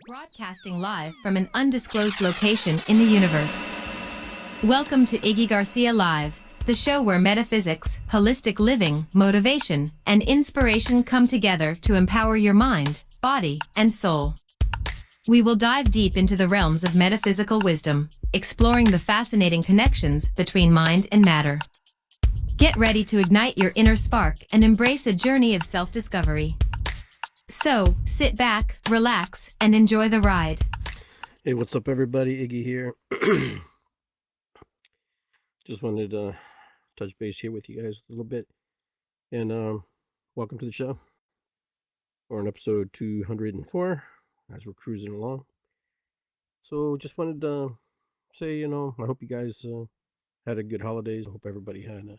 Broadcasting live from an undisclosed location in the universe. Welcome to Iggy Garcia Live, the show where metaphysics, holistic living, motivation, and inspiration come together to empower your mind, body, and soul. We will dive deep into the realms of metaphysical wisdom, exploring the fascinating connections between mind and matter. Get ready to ignite your inner spark and embrace a journey of self-discovery. So, sit back, relax, and enjoy the ride. Hey, what's up, everybody? Iggy here. Just wanted to touch base here with you guys a little bit. And welcome to the show. We're on episode 204 as we're cruising along. So just wanted to say, I hope you guys had a good holidays. I hope everybody had a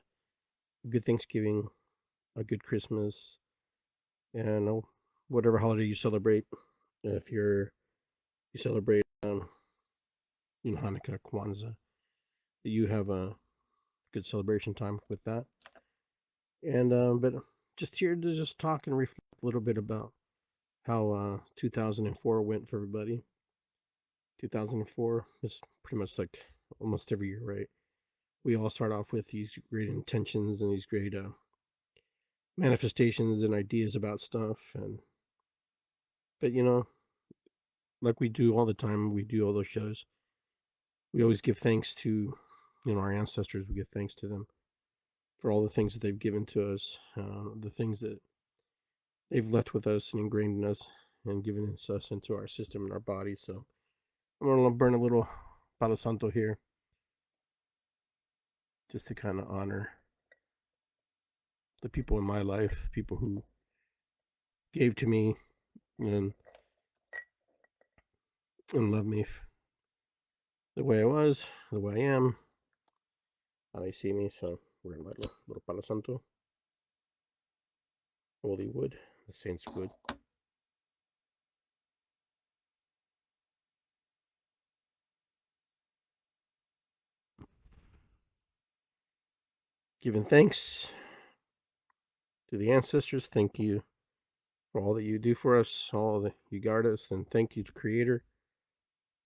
good Thanksgiving, a good Christmas, and whatever holiday you celebrate. If you celebrate, Hanukkah, Kwanzaa, that you have a good celebration time with that. And but just here to just talk and reflect a little bit about how 2004 went for everybody. 2004 is pretty much like almost every year, right? We all start off with these great intentions and these great manifestations and ideas about stuff, but like we do all the time, we do all those shows. We always give thanks to our ancestors. We give thanks to them for all the things that they've given to us, the things that they've left with us and ingrained in us and given us into our system and our body. So I'm going to burn a little Palo Santo here just to kind of honor the people in my life, people who gave to me and loved me the way I was, the way I am, how they see me. So we're going to light a little Palo Santo. Holy wood, the saints' wood. Giving thanks to the ancestors. Thank you for all that you do for us, all that you guard us, and thank you to Creator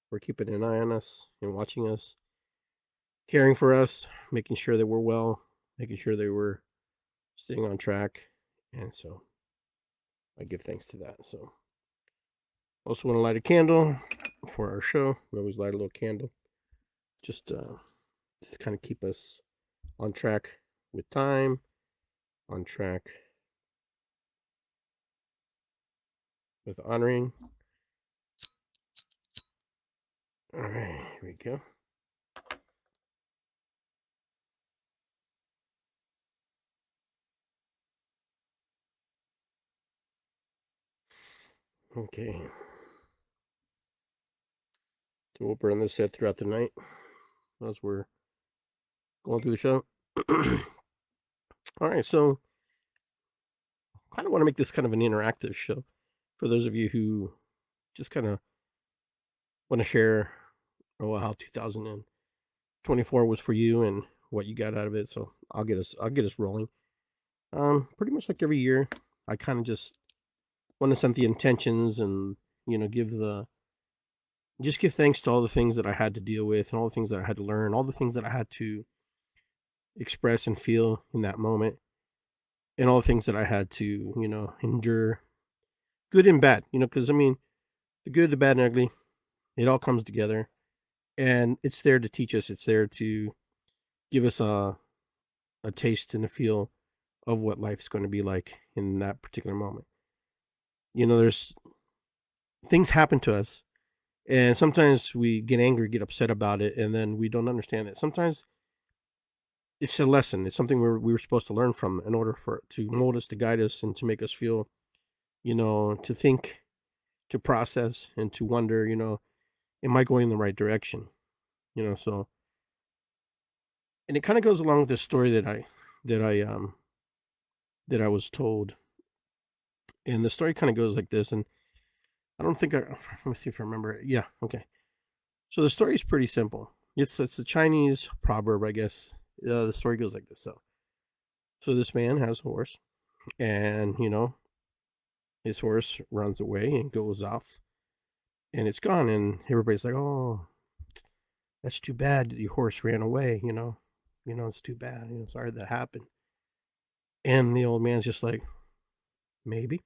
for keeping an eye on us and watching us, caring for us, making sure that we're well, making sure that we're staying on track. And so I give thanks to that. So also want to light a candle for our show. We always light a little candle just to kind of keep us on track with time, on track with honoring. All right, here we go. Okay. So we'll burn this set throughout the night as we're going through the show. All right, so kind of want to make this kind of an interactive show for those of you who just kind of want to share how 2024 was for you and what you got out of it. So I'll get us rolling. Pretty much like every year, I kind of just want to set the intentions and give thanks to all the things that I had to deal with and all the things that I had to learn, all the things that I had to express and feel in that moment, and all the things that I had to endure, good and bad. Because I mean, the good, the bad, and ugly, it all comes together, and it's there to teach us. It's there to give us a taste and a feel of what life's going to be like in that particular moment. There's things happen to us, and sometimes we get angry, get upset about it, and then we don't understand it. Sometimes it's a lesson. It's something we were supposed to learn from in order to mold us, to guide us, and to make us feel, to think, to process, and to wonder, am I going in the right direction? So, and it kind of goes along with this story that I was told, and the story kind of goes like this. And I don't think let me see if I remember it. Yeah, okay. So the story is pretty simple. It's a Chinese proverb, I guess. The story goes like this. So this man has a horse, and his horse runs away and goes off, and it's gone, and everybody's like, "Oh, that's too bad. Your horse ran away. It's too bad. Sorry that happened." And the old man's just like, "Maybe."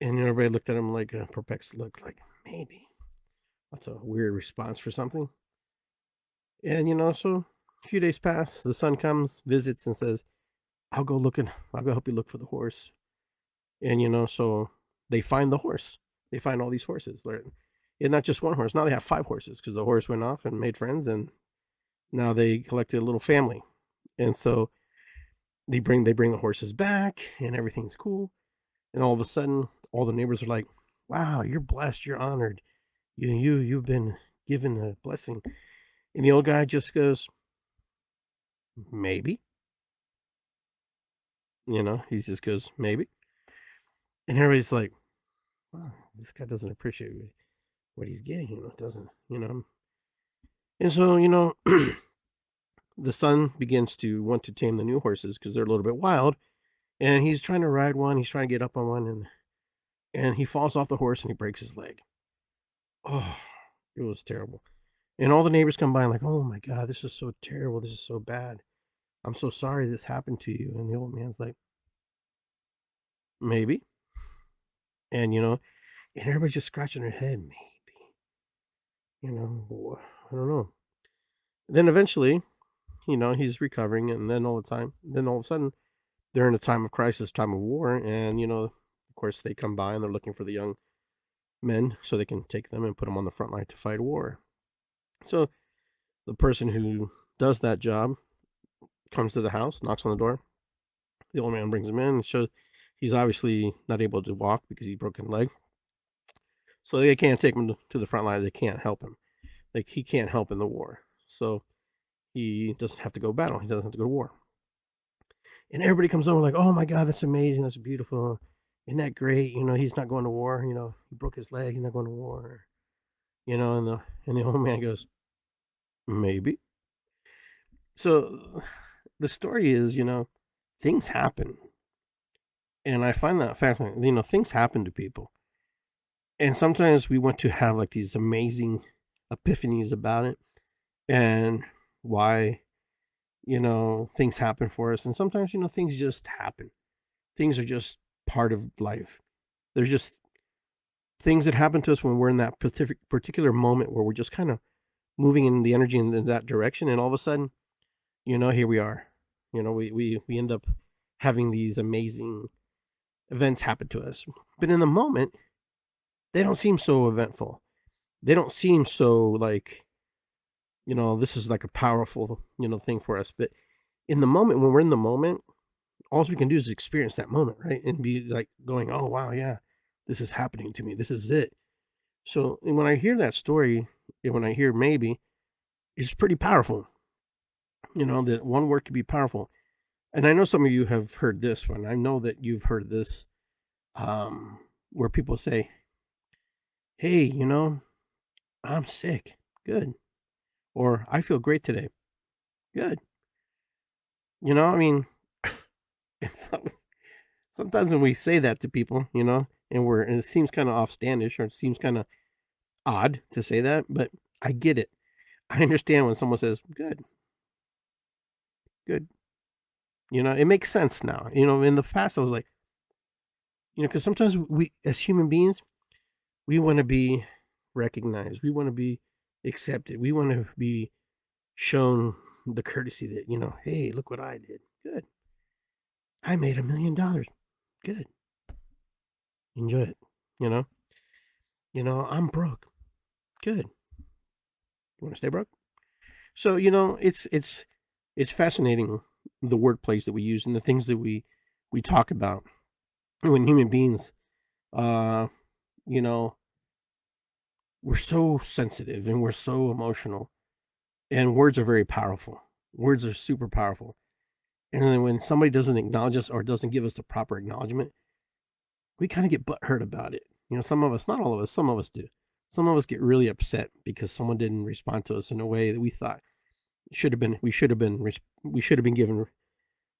And everybody looked at him like a perplexed look, like, "Maybe." That's a weird response for something. And so a few days pass. The son comes, visits, and says, I'll go help you look for the horse." And so they find the horse. They find all these horses. And not just one horse. Now they have 5 horses because the horse went off and made friends, and now they collected a little family. And so they bring the horses back, and everything's cool. And all of a sudden, all the neighbors are like, "Wow, you're blessed. You're honored. You've been given a blessing." And the old guy just goes, "Maybe." He just goes, "Maybe." And everybody's like, "Wow, this guy doesn't appreciate what he's getting, doesn't, And so, the son begins to want to tame the new horses because they're a little bit wild. And he's trying to ride one. He's trying to get up on one. And he falls off the horse and he breaks his leg. Oh, it was terrible. And all the neighbors come by and like, "Oh my God, this is so terrible. This is so bad. I'm so sorry this happened to you." And the old man's like, "Maybe." And, and everybody's just scratching their head. Maybe, I don't know. Then eventually, he's recovering. And then all of a sudden, they're in a time of crisis, time of war. And, of course, they come by and they're looking for the young men so they can take them and put them on the front line to fight war. So the person who does that job comes to the house, knocks on the door. The old man brings him in and shows he's obviously not able to walk because he's broken leg. So they can't take him to the front line. They can't help him. Like, he can't help in the war. So he doesn't have to go battle. He doesn't have to go to war. And everybody comes over like, "Oh my God, that's amazing. That's beautiful. Isn't that great? He's not going to war. He broke his leg. He's not going to war." And the old man goes, "Maybe." So the story is, things happen. And I find that fascinating. Things happen to people. And sometimes we want to have like these amazing epiphanies about it and why, things happen for us. And sometimes, things just happen. Things are just part of life. They're just things that happen to us when we're in that particular moment where we're just kind of moving in the energy in that direction. And all of a sudden, here we are. We end up having these amazing events happen to us. But in the moment, they don't seem so eventful. They don't seem so like, this is like a powerful, thing for us. But in the moment, when we're in the moment, all we can do is experience that moment, right? And be like going, "Oh, wow, yeah, this is happening to me. This is it." So when I hear that story, and when I hear maybe, it's pretty powerful. That one word could be powerful. And I know some of you have heard this one. I know that you've heard this, where people say, "Hey, I'm sick. Good." Or, "I feel great today. Good." I mean, sometimes when we say that to people, and it seems kind of offstandish, or it seems kind of odd to say that, but I get it. I understand when someone says, "Good, good." It makes sense now. In the past, I was like, because sometimes we, as human beings, we want to be recognized. We want to be accepted. We want to be shown the courtesy that, "Hey, look what I did. Good. I made $1,000,000. Good. Enjoy it." You know, "I'm broke. Good. You want to stay broke?" So, it's fascinating, the wordplays that we use and the things that we talk about when human beings, uh, you know, we're so sensitive and we're so emotional, and words are very powerful. Words are super powerful. And then when somebody doesn't acknowledge us or doesn't give us the proper acknowledgement, we kind of get butthurt about it. Some of us, not all of us, some of us do. Some of us get really upset because someone didn't respond to us in a way that we thought we should have been given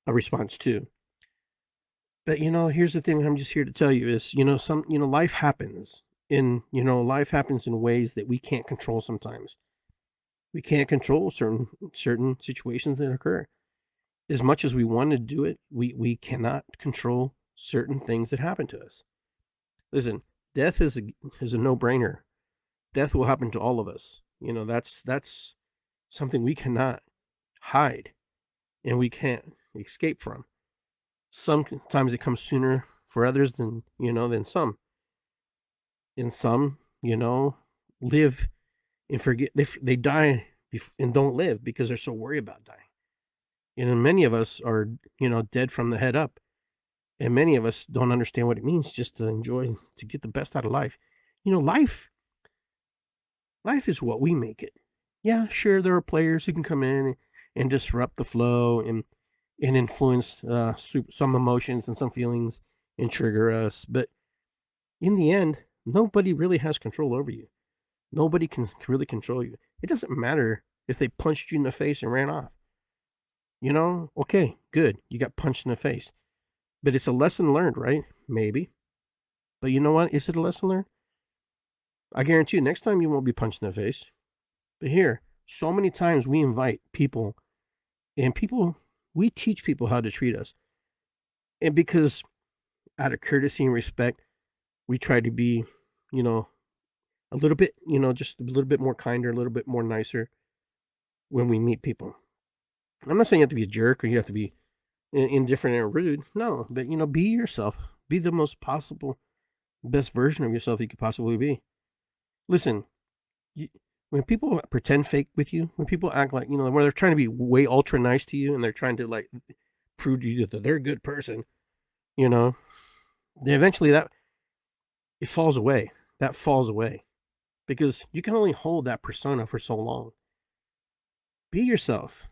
a response to. But here's the thing I'm just here to tell you is, life happens. And, life happens in ways that we can't control sometimes. We can't control certain situations that occur. As much as we want to do it, we cannot control certain things that happen to us. Listen, death is a no-brainer. Death will happen to all of us. That's something we cannot hide and we can't escape from. Sometimes it comes sooner for others than some. And some, live and forget. They die and don't live because they're so worried about dying. And many of us are, dead from the head up. And many of us don't understand what it means just to enjoy, to get the best out of life. Life is what we make it. Yeah, sure, there are players who can come in and disrupt the flow and influence some emotions and some feelings and trigger us. But in the end, nobody really has control over you. Nobody can really control you. It doesn't matter if they punched you in the face and ran off. Okay, good. You got punched in the face. But it's a lesson learned, right? Maybe. But you know what? Is it a lesson learned? I guarantee you, next time you won't be punched in the face. But here, so many times we invite people, and we teach people how to treat us. And because out of courtesy and respect, we try to be, a little bit, just a little bit more kinder, a little bit more nicer when we meet people. I'm not saying you have to be a jerk or you have to be indifferent and rude. No, but, be yourself. Be the most possible, best version of yourself you could possibly be. Listen, when people pretend fake with you, when people act like, when they're trying to be way ultra nice to you and they're trying to like prove to you that they're a good person, then eventually it falls away. That falls away because you can only hold that persona for so long. Be yourself.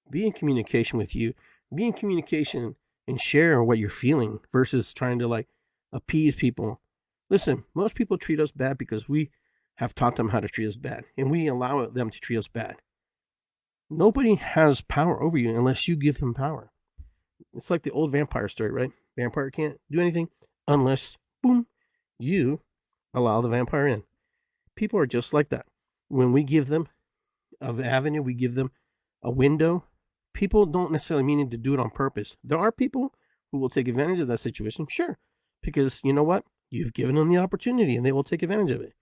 Be in communication with you. Be in communication and share what you're feeling versus trying to like appease people. Listen, most people treat us bad because we have taught them how to treat us bad and we allow them to treat us bad. Nobody has power over you unless you give them power. It's like the old vampire story, right? Vampire can't do anything unless, boom, you allow the vampire in. People are just like that. When we give them an avenue, we give them a window. People don't necessarily mean to do it on purpose. There are people who will take advantage of that situation, sure, because you know what? You've given them the opportunity and they will take advantage of it.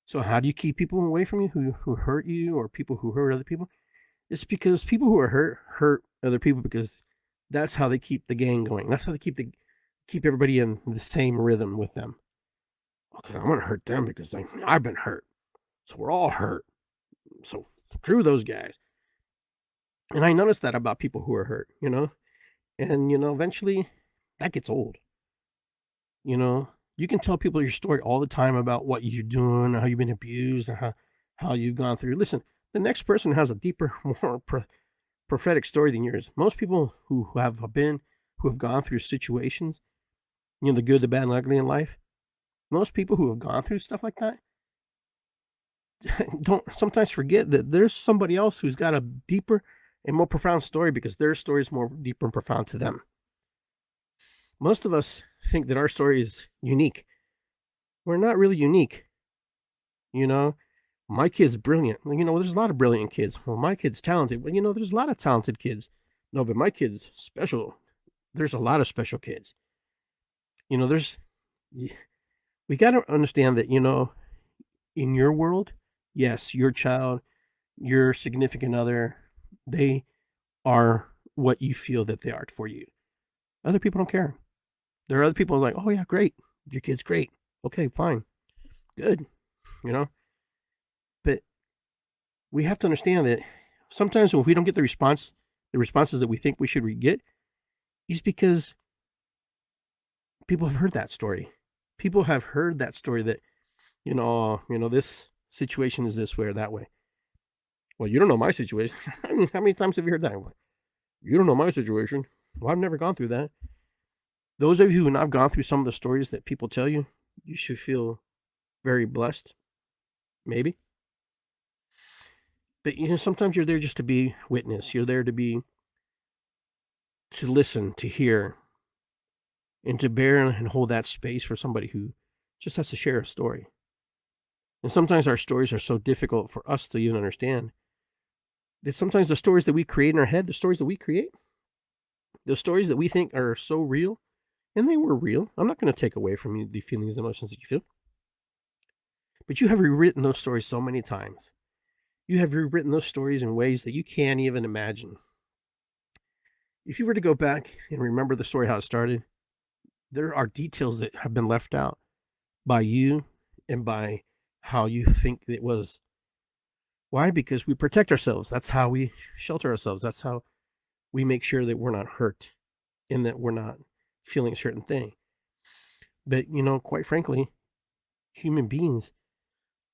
So how do you keep people away from you who hurt you or people who hurt other people? It's because people who are hurt other people because that's how they keep the gang going. That's how they keep everybody in the same rhythm with them. Okay, I'm gonna hurt them because I've been hurt. So we're all hurt. So screw those guys. And I noticed that about people who are hurt, and eventually that gets old. You can tell people your story all the time about what you're doing, how you've been abused, and how you've gone through. Listen, the next person has a deeper, more prophetic story than yours. Most people who have gone through situations, the good, the bad, and ugly in life. Most people who have gone through stuff like that don't sometimes forget that there's somebody else who's got a deeper and more profound story because their story is more deeper and profound to them. Most of us think that our story is unique. We're not really unique. My kid's brilliant. There's a lot of brilliant kids. Well, my kid's talented. Well, there's a lot of talented kids. No, but my kid's special. There's a lot of special kids. We got to understand that, in your world, yes, your child, your significant other, they are what you feel that they are for you. Other people don't care. There are other people like, oh yeah, great. Your kid's great. Okay, fine. Good. But we have to understand that sometimes if we don't get the responses that we think we should get, is because people have heard that story. People have heard that story that, this situation is this way or that way. Well, you don't know my situation. I mean, how many times have you heard that? You don't know my situation. Well, I've never gone through that. Those of you who have not gone through some of the stories that people tell you, you should feel very blessed. Maybe. But sometimes you're there just to be witness. You're there to listen, to hear, and to bear and hold that space for somebody who just has to share a story. And sometimes our stories are so difficult for us to even understand that sometimes the stories that we create in our head, the stories that we create, the stories that we think are so real, and they were real. I'm not going to take away from you the feelings and emotions that you feel. But you have rewritten those stories so many times. You have rewritten those stories in ways that you can't even imagine. If you were to go back and remember the story how it started, there are details that have been left out by you and by how you think it was. Why? Because we protect ourselves. That's how we shelter ourselves. That's how we make sure that we're not hurt and that we're not feeling a certain thing. But, quite frankly, human beings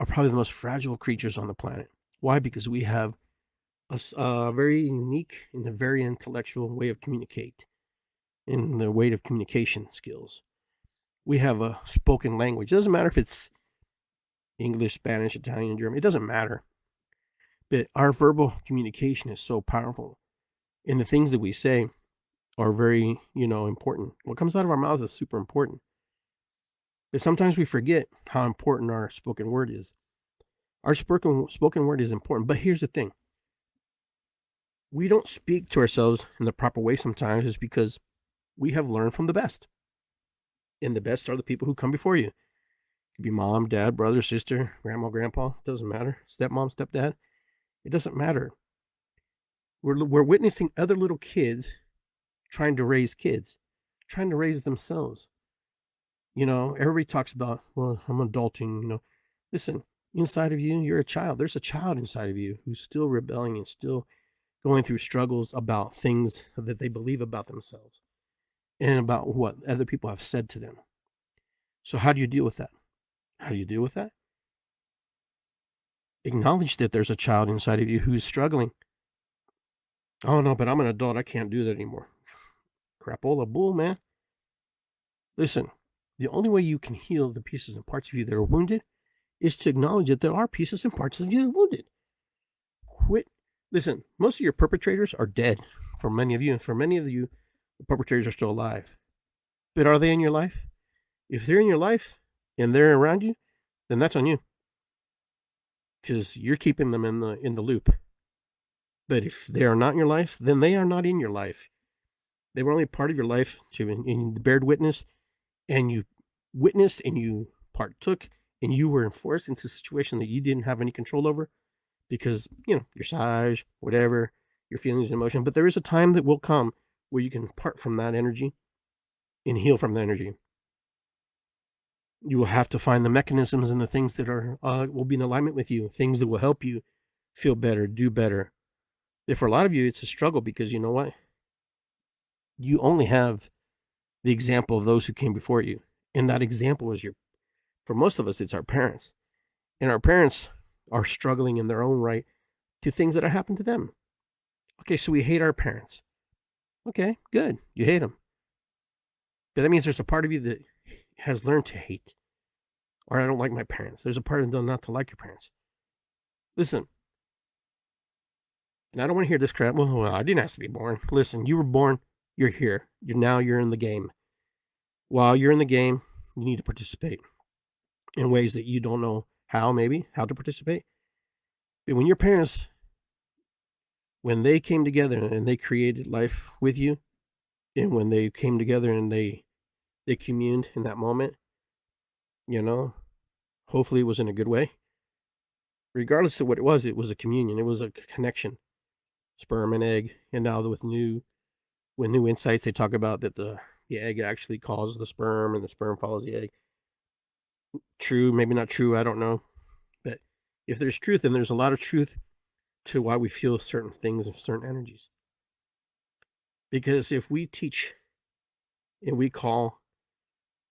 are probably the most fragile creatures on the planet. Why? Because we have a very unique and a very intellectual way of communicate in the way of communication skills. We have a spoken language. It doesn't matter if it's English, Spanish, Italian, German. It doesn't matter. But our verbal communication is so powerful. And the things that we say are very, important. What comes out of our mouths is super important. But sometimes we forget how important our spoken word is. Our spoken word is important. But here's the thing. We don't speak to ourselves in the proper way sometimes is because we have learned from the best. And the best are the people who come before you. It could be mom, dad, brother, sister, grandma, grandpa. It doesn't matter. Stepmom, stepdad. It doesn't matter. We're witnessing other little kids trying to raise kids, trying to raise themselves. Everybody talks about, well, I'm adulting. Listen, inside of you, you're a child. There's a child inside of you who's still rebelling and still going through struggles about things that they believe about themselves and about what other people have said to them. So how do you deal with that? How do you deal with that? Acknowledge that there's a child inside of you who's struggling. Oh, no, but I'm an adult. I can't do that anymore. Crapola bull, man. Listen, the only way you can heal the pieces and parts of you that are wounded is to acknowledge that there are pieces and parts of you that are wounded. Quit. Listen, most of your perpetrators are dead for many of you. And for many of you, the perpetrators are still alive. But are they in your life? If they're in your life and they're around you, then that's on you. Because you're keeping them in the loop. But if they are not in your life, then they are not in your life. They were only part of your life and bear witness, and you witnessed and you partook, and you were forced into a situation that you didn't have any control over because, your size, whatever, your feelings and emotion. But there is a time that will come where you can part from that energy and heal from the energy. You will have to find the mechanisms and the things that will be in alignment with you, things that will help you feel better, do better. If for a lot of you, it's a struggle because you know what? You only have the example of those who came before you. And that example is for most of us, it's our parents. And our parents are struggling in their own right to things that have happened to them. Okay, so we hate our parents. Okay, good. You hate them. But that means there's a part of you that has learned to hate. Or I don't like my parents. There's a part of them not to like your parents. Listen. And I don't want to hear this crap. Well, I didn't ask to be born. Listen, you were born. You're here. You're in the game. While you're in the game, you need to participate in ways that you don't know how to participate. But when your parents, when they came together and they created life with you, and when they came together and they communed in that moment, hopefully it was in a good way. Regardless of what it was a communion. It was a connection. Sperm and egg. And now with new insights, they talk about that the egg actually causes the sperm and the sperm follows the egg. True, maybe not true, I don't know. But if there's truth, then there's a lot of truth to why we feel certain things and certain energies. Because if we teach and we call,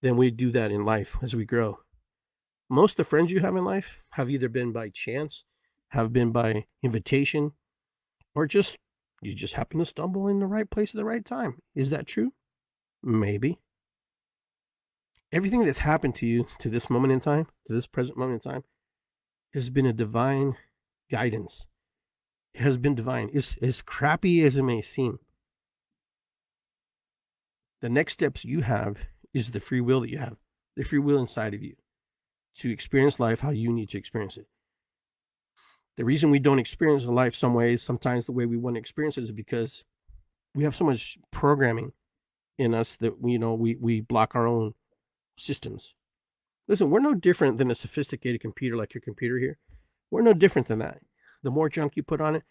then we do that in life as we grow. Most of the friends you have in life have either been by chance, have been by invitation, or you just happen to stumble in the right place at the right time. Is that true? Maybe. Everything that's happened to you to this moment in time, to this present moment in time, has been a divine guidance. It has been divine. It's as crappy as it may seem. The next steps you have is the free will that you have. the free will inside of you to experience life how you need to experience it. The reason we don't experience life some ways, sometimes the way we want to experience it, is because we have so much programming in us that we block our own systems. Listen, we're no different than a sophisticated computer like your computer here. We're no different than that. The more junk you put on it,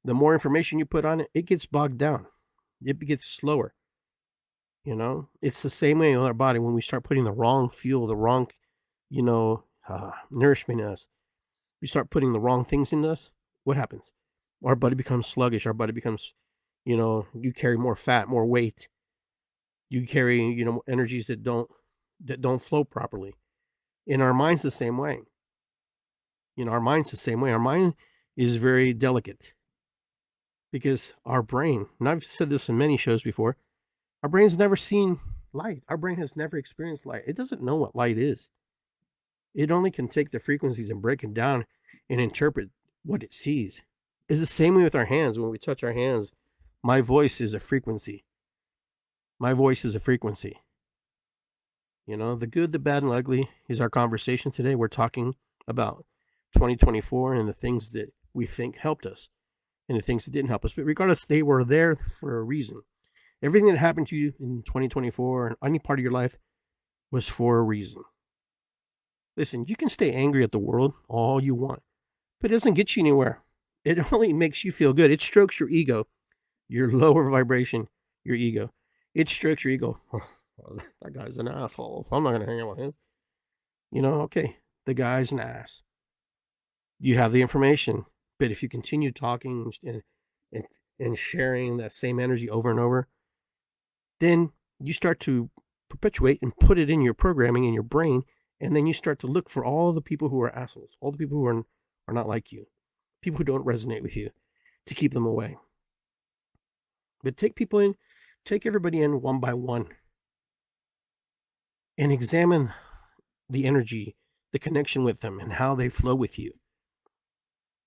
the more information you put on it, it gets bogged down. It gets slower. It's the same way with our body. When we start putting the wrong fuel, the wrong, nourishment in us, we start putting the wrong things in us, what happens? Our body becomes sluggish. Our body becomes, you carry more fat, more weight. You carry, energies that don't flow properly. And our mind's the same way. Our mind's the same way. Our mind is very delicate because our brain, and I've said this in many shows before, our brain's never seen light. Our brain has never experienced light. It doesn't know what light is. It only can take the frequencies and break it down and interpret what it sees. It's the same way with our hands. When we touch our hands, my voice is a frequency. My voice is a frequency. The good, the bad, and ugly is our conversation today. We're talking about 2024 and the things that we think helped us and the things that didn't help us. But regardless, they were there for a reason. Everything that happened to you in 2024 and any part of your life was for a reason. Listen, you can stay angry at the world all you want, but it doesn't get you anywhere. It only makes you feel good. It strokes your ego, your lower vibration, your ego. It strokes your ego. Oh, that guy's an asshole, so I'm not going to hang out with him. Okay, the guy's an ass. You have the information, but if you continue talking and sharing that same energy over and over, then you start to perpetuate and put it in your programming in your brain, and then you start to look for all the people who are assholes, all the people who are not like you, people who don't resonate with you, to keep them away. But take everybody in one by one, and examine the energy, the connection with them, and how they flow with you.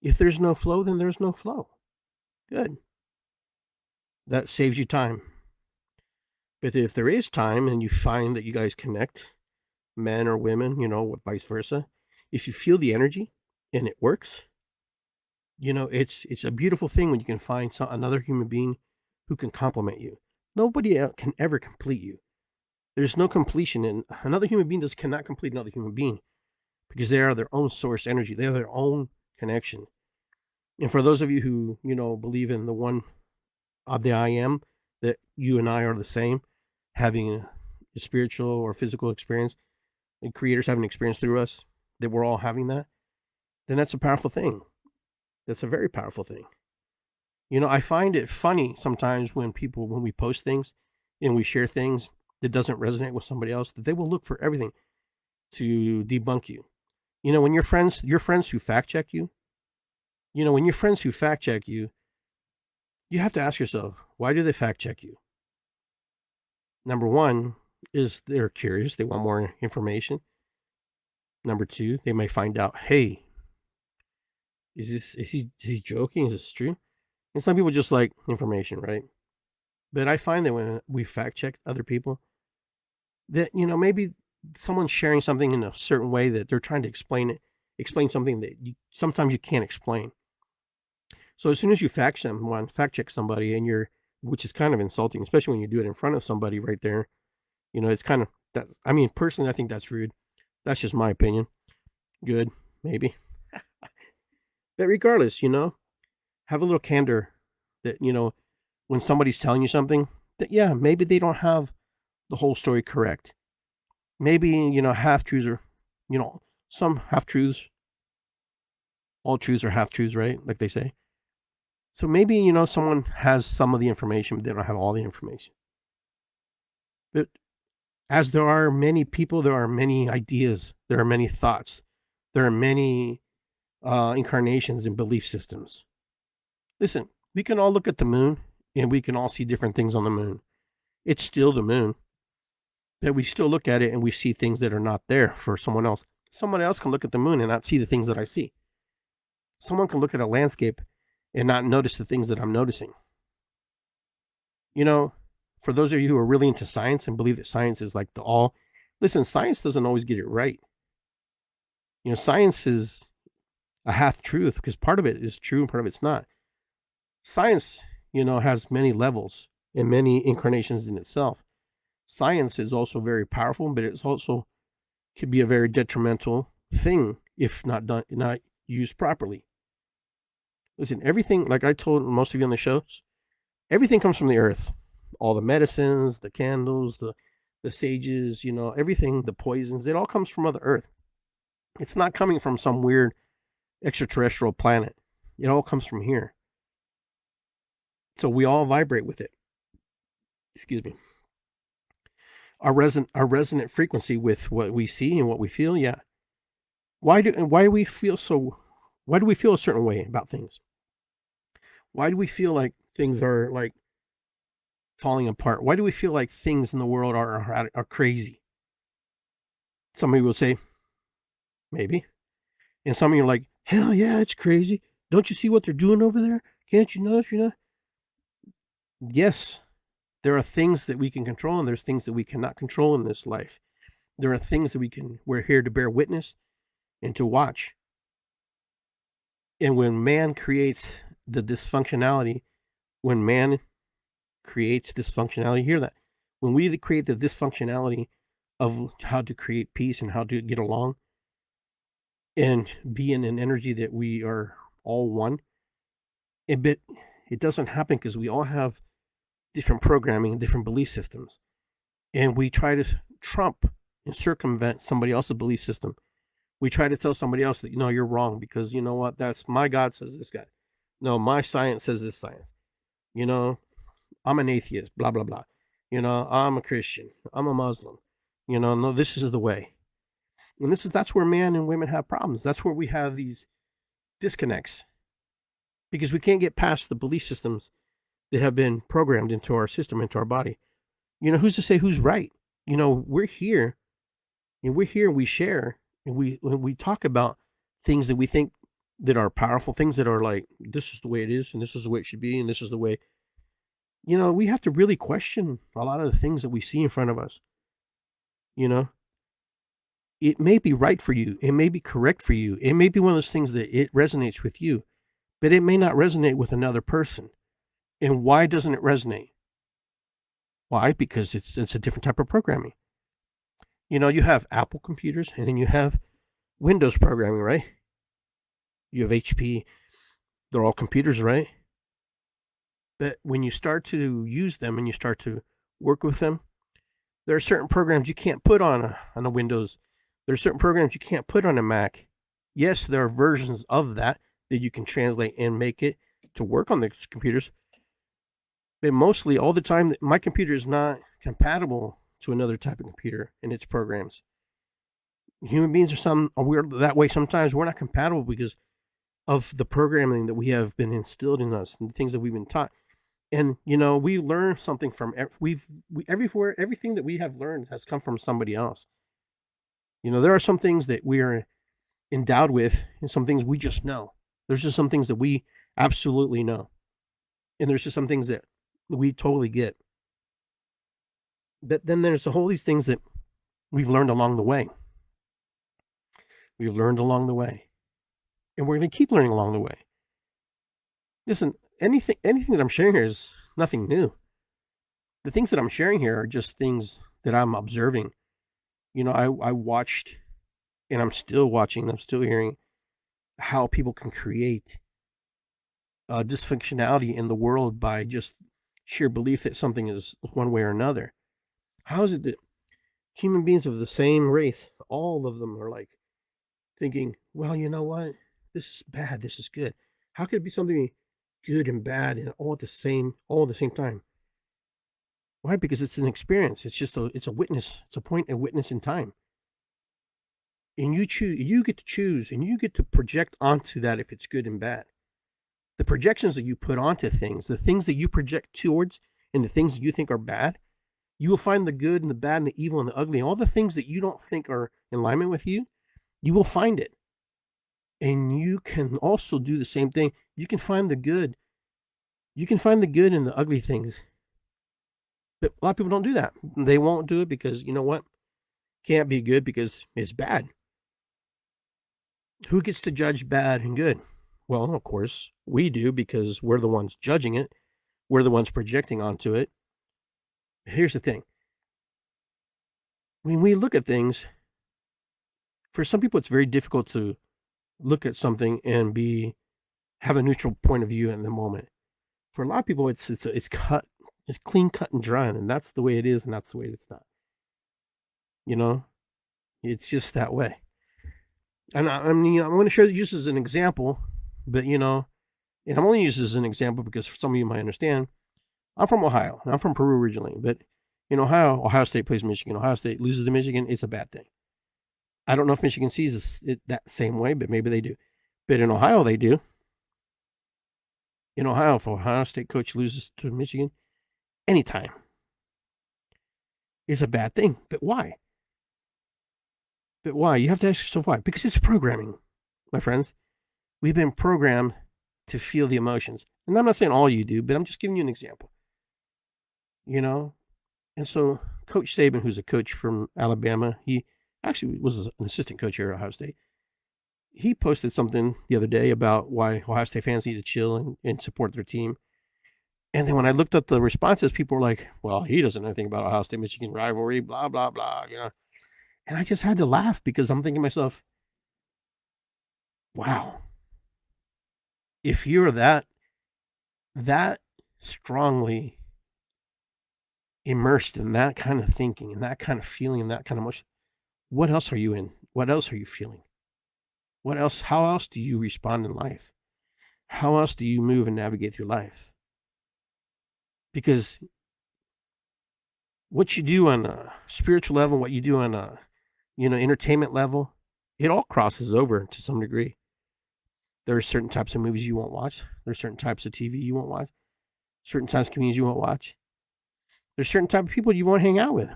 If there's no flow, then there's no flow. Good. That saves you time. But if there is time and you find that you guys connect, men or women, vice versa, if you feel the energy and it works, it's a beautiful thing when you can find another human being who can complement you. Nobody else can ever complete you. There's no completion, and another human being cannot complete another human being because they are their own source energy. They are their own connection. And for those of you who, believe in the one of the I am, that you and I are the same, having a spiritual or physical experience, and creators having an experience through us, that we're all having that, then that's a powerful thing. That's a very powerful thing. I find it funny sometimes when we post things and we share things that doesn't resonate with somebody else, that they will look for everything to debunk you. When your friends who fact check you, when your friends who fact check you, you have to ask yourself, why do they fact check you? Number one is they're curious. They want more information. Number two, they may find out, hey, is he joking? Is this true? And some people just like information, right? But I find that when we fact check other people, that, maybe someone's sharing something in a certain way that they're trying to explain something that sometimes you can't explain. So as soon as you fact check somebody, which is kind of insulting, especially when you do it in front of somebody right there, it's kind of that. I mean, personally, I think that's rude. That's just my opinion. Good, maybe. But regardless, have a little candor that, when somebody's telling you something, that, yeah, maybe they don't have the whole story correct. Maybe, half-truths are, some half-truths. All truths are half-truths, right? Like they say. So maybe, someone has some of the information, but they don't have all the information. But as there are many people, there are many ideas, there are many thoughts, there are many incarnations and belief systems. Listen, we can all look at the moon and we can all see different things on the moon. It's still the moon. But we still look at it and we see things that are not there for someone else. Someone else can look at the moon and not see the things that I see. Someone can look at a landscape and not notice the things that I'm noticing. For those of you who are really into science and believe that science is like the all Listen, science doesn't always get it right. Science is a half truth because part of it is true and part of it's not. Science, has many levels and many incarnations in itself. Science is also very powerful, but it's also could be a very detrimental thing if not used properly. Listen, everything, like I told most of you on the shows, everything comes from the earth. All the medicines, the candles, the sages, everything, the poisons, it all comes from Mother Earth. It's not coming from some weird extraterrestrial planet. It all comes from here. So we all vibrate with it. Excuse me. Our resonant frequency with what we see and what we feel, yeah. Why do we feel a certain way about things? Why do we feel like things are like falling apart? Why do we feel like things in the world are crazy? Somebody will say, maybe. And some of you are like, hell yeah, it's crazy. Don't you see what they're doing over there? Can't you know? Yes, there are things that we can control and there's things that we cannot control in this life. There are things that we're here to bear witness and to watch. And when man creates the dysfunctionality, hear that. When we create the dysfunctionality of how to create peace and how to get along and be in an energy that we are all one, it doesn't happen because we all have different programming and different belief systems. And we try to trump and circumvent somebody else's belief system. We try to tell somebody else that, you're wrong because you know what, that's my God says this guy. No, my science says this science. I'm an atheist, blah, blah, blah. I'm a Christian. I'm a Muslim. No, this is the way. And that's where men and women have problems. That's where we have these disconnects because we can't get past the belief systems that have been programmed into our system, into our body. Who's to say who's right? We're here and we share and we talk about things that we think that are powerful, things that are like, this is the way it is and this is the way it should be and this is the way. We have to really question a lot of the things that we see in front of us. It may be right for you. It may be correct for you. It may be one of those things that it resonates with you, but it may not resonate with another person. And why doesn't it resonate? Why? Because it's a different type of programming. You have Apple computers and then you have Windows programming, right? You have HP. They're all computers, right? But when you start to use them and you start to work with them, there are certain programs you can't put on a Windows. There are certain programs you can't put on a Mac. Yes, there are versions of that you can translate and make it to work on the computers. But mostly all the time, my computer is not compatible to another type of computer and its programs. Human beings are weird that way sometimes. We're not compatible because of the programming that we have been instilled in us and the things that we've been taught. And we learn something from everything that we have learned has come from somebody else. There are some things that we are endowed with and some things we just know. There's just some things that we absolutely know. And there's just some things that we totally get. But then there's all these things that we've learned along the way. We've learned along the way. And we're going to keep learning along the way. Listen, anything that I'm sharing here is nothing new. The things that I'm sharing here are just things that I'm observing. I watched and I'm still watching, I'm still hearing how people can create dysfunctionality in the world by just sheer belief that something is one way or another. How is it that human beings of the same race, all of them are like thinking, well, you know what? This is bad, this is good. How could it be something good and bad and all at the same time? Why? Because it's an experience. It's a witness. It's a point of witness in time. And you get to choose and you get to project onto that if it's good and bad. The projections that you put onto things, the things that you project towards and the things that you think are bad, you will find the good and the bad and the evil and the ugly, all the things that you don't think are in alignment with you, you will find it. And you can also do the same thing. You can find the good. You can find the good in the ugly things. But a lot of people don't do that. They won't do it because, you know what? can't be good because it's bad. Who gets to judge bad and good? Well, of course, we do because we're the ones judging it. We're the ones projecting onto it. Here's the thing. When we look at things, for some people, it's very difficult to look at something and have a neutral point of view in the moment. For a lot of people, it's clean cut and dry, and that's the way it is, and that's the way it's not. You know, it's just that way. And I mean, I'm going to show you just as an example, but and I'm only using this as an example because some of you might understand. I'm from Ohio. I'm from Peru originally, but in Ohio State plays Michigan. Ohio State loses to Michigan. It's a bad thing. I don't know if Michigan sees it that same way, but maybe they do. But in Ohio, they do. In Ohio, if Ohio State coach loses to Michigan, anytime, it's a bad thing. But why? But why? You have to ask yourself why. Because it's programming, my friends. We've been programmed to feel the emotions. And I'm not saying all you do, but I'm just giving you an example. And so Coach Saban, who's a coach from Alabama, he actually was an assistant coach here at Ohio State. He posted something the other day about why Ohio State fans need to chill and support their team. And then when I looked at the responses, people were like, well, he doesn't know anything about Ohio State-Michigan rivalry, blah, blah, blah, And I just had to laugh because I'm thinking to myself, wow, if you're that strongly immersed in that kind of thinking and that kind of feeling and that kind of emotion, what else are you in? What else are you feeling? What else? How else do you respond in life? How else do you move and navigate through life? Because what you do on a spiritual level, what you do on a entertainment level, it all crosses over to some degree. There are certain types of movies you won't watch. There's certain types of TV you won't watch. Certain types of comedians you won't watch. There's certain type of people you won't hang out with.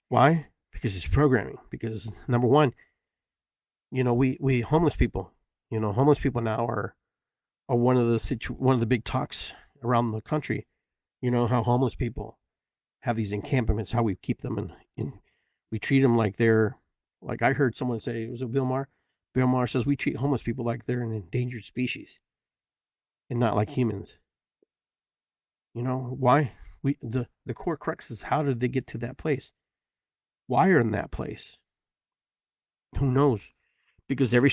Why? Because it's programming. Because number one, we homeless people. Homeless people now are one of the big talks around the country. How homeless people have these encampments, how we keep them in we treat them like they're, like I heard someone say, was it Bill Maher? Bill Maher says we treat homeless people like they're an endangered species and not like humans. Why? The core crux is, how did they get to that place? Why are in that place? Who knows? Because every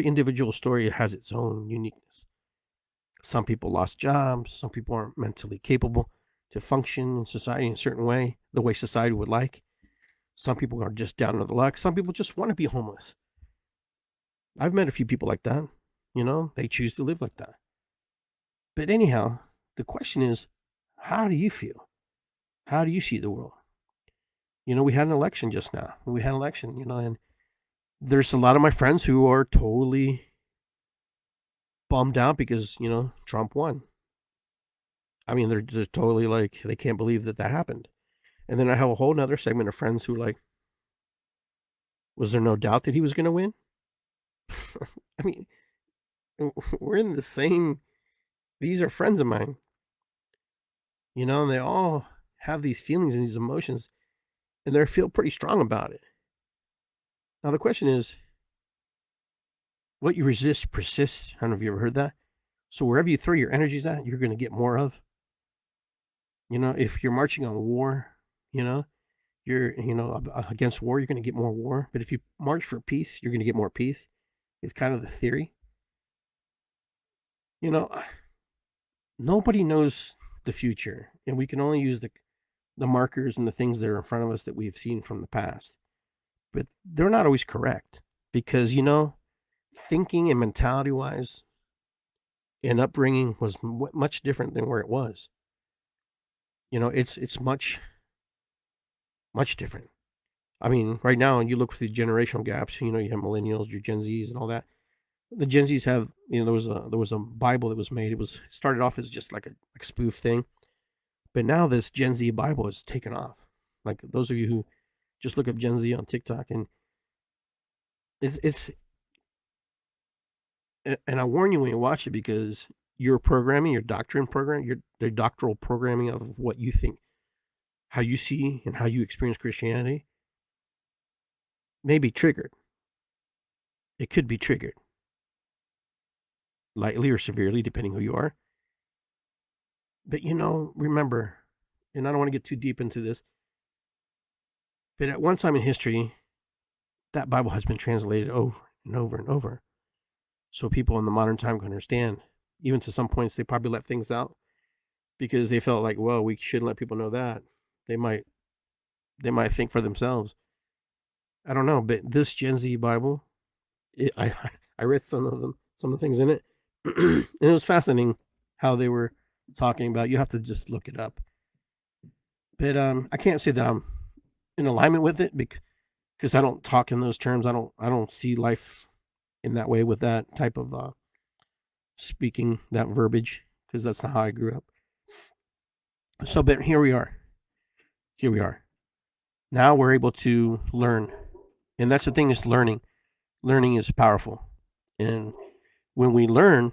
individual story has its own uniqueness. Some people lost jobs. Some people aren't mentally capable to function in society in a certain way, the way society would like. Some people are just down on the luck. Some people just want to be homeless. I've met a few people like that. They choose to live like that. But anyhow, the question is, how do you feel? How do you see the world? We had an election just now. And there's a lot of my friends who are totally bummed out because, Trump won. I mean, they're totally like, they can't believe that happened. And then I have a whole nother segment of friends who like, was there no doubt that he was going to win? I mean, we're in the same, these are friends of mine. And they all have these feelings and these emotions, and they feel pretty strong about it. Now, the question is, what you resist persists. I don't know if you ever heard that. So wherever you throw your energies at, you're going to get more of. If you're marching on war, you're, against war, you're going to get more war. But if you march for peace, you're going to get more peace. It's kind of the theory. Nobody knows the future, and we can only use the markers and the things that are in front of us that we have seen from the past. But they're not always correct because, thinking and mentality wise and upbringing was much different than where it was. It's much different. I mean, right now, you look for the generational gaps. You have millennials, your Gen Zs, and all that. The Gen Zs have, there was a Bible that was made. It started off as just like a spoof thing, but now this Gen Z Bible has taken off. Like those of you who just look up Gen Z on TikTok, and it's and I warn you when you watch it, because your programming, your doctrine program, the doctoral programming of what you think how you see and how you experience Christianity may be triggered. It could be triggered, lightly or severely, depending who you are. But remember, and I don't want to get too deep into this, but at one time in history, that Bible has been translated over and over and over. So people in the modern time can understand. Even to some points, they probably let things out because they felt like, well, we shouldn't let people know that. They might think for themselves. I don't know, but this Gen Z Bible, I read some of the things in it, and it was fascinating how they were talking about. You have to just look it up. But I can't say that I'm in alignment with it because I don't talk in those terms. I don't see life in that way with that type of speaking, that verbiage, because that's not how I grew up. So, but here we are. Now we're able to learn, and that's the thing, is learning. Learning is powerful, and when we learn,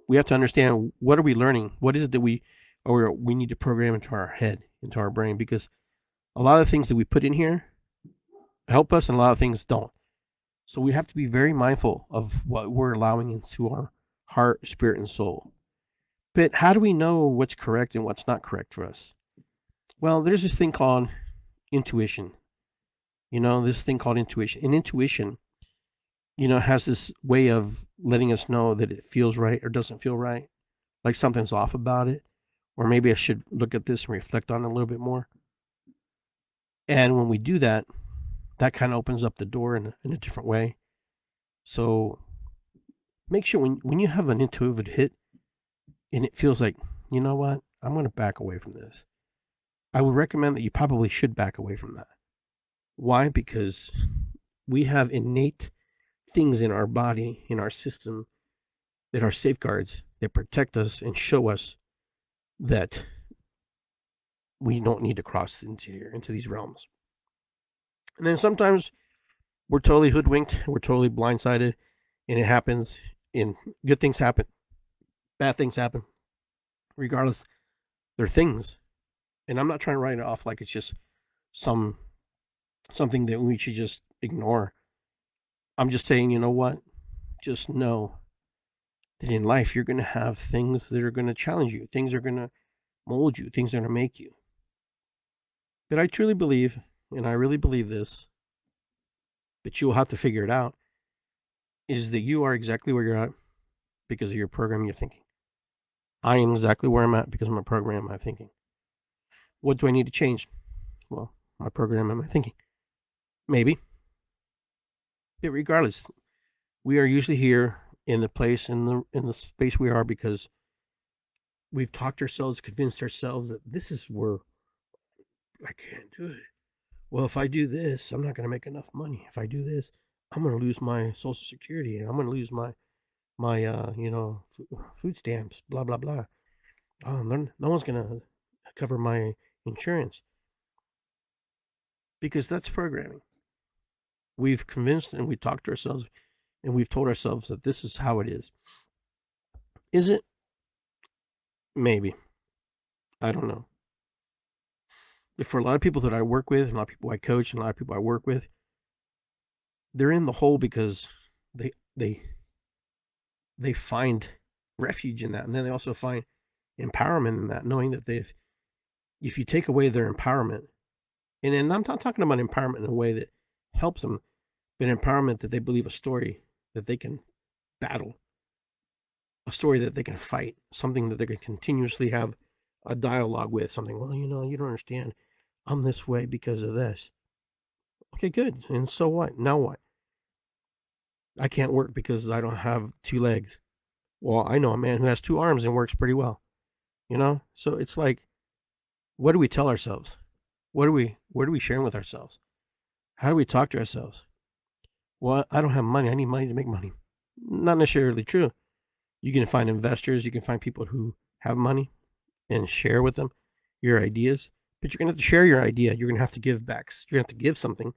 we have to understand, what are we learning? What is it that we need to program into our head, into our brain? Because a lot of things that we put in here help us, and a lot of things don't. So we have to be very mindful of what we're allowing into our heart, spirit, and soul. But how do we know what's correct and what's not correct for us? Well, there's this thing called intuition. And intuition, has this way of letting us know that it feels right or doesn't feel right, like something's off about it, or maybe I should look at this and reflect on it a little bit more. And when we do that, that kind of opens up the door in a different way. So make sure when you have an intuitive hit and it feels like, you know what, I'm going to back away from this, I would recommend that you probably should back away from that. Why? Because we have innate things in our body, in our system, that are safeguards that protect us and show us that we don't need to cross into these realms. And then sometimes we're totally hoodwinked, we're totally blindsided, and it happens. And good things happen, bad things happen. Regardless, they're things. And I'm not trying to write it off like it's just something that we should just ignore. I'm just saying, you know what? Just know that in life you're going to have things that are going to challenge you. Things are going to mold you. Things are going to make you. But I truly believe, and I really believe this, but you will have to figure it out, is that you are exactly where you're at because of your programming, your thinking. I am exactly where I'm at because of my program, my thinking. What do I need to change? Well, my program and my thinking. Maybe. But regardless, we are usually here in the place, in the space we are, because we've talked ourselves, convinced ourselves that this is where I can't do it. Well, if I do this, I'm not going to make enough money. If I do this, I'm going to lose my Social Security. I'm going to lose my food stamps. Blah blah blah. No one's going to cover my insurance, because that's programming. We've convinced and we talked to ourselves, and we've told ourselves that this is how it is. Is it? Maybe. I don't know. But for a lot of people that I work with, and a lot of people I coach, and a lot of people I work with, they're in the hole because they find refuge in that, and then they also find empowerment in that, knowing that if you take away their empowerment, and I'm not talking about empowerment in a way that helps them, but empowerment that they believe a story that they can battle, a story that they can fight, something that they can continuously have a dialogue with, something, well, you don't understand. I'm this way because of this. Okay, good. And so what? Now what? I can't work because I don't have 2 legs. Well, I know a man who has 2 arms and works pretty well. So it's like, what do we tell ourselves? What are we sharing with ourselves? How do we talk to ourselves? Well, I don't have money. I need money to make money. Not necessarily true. You can find investors. You can find people who have money and share with them your ideas. But you're going to have to share your idea. You're going to have to give back. You're going to have to give something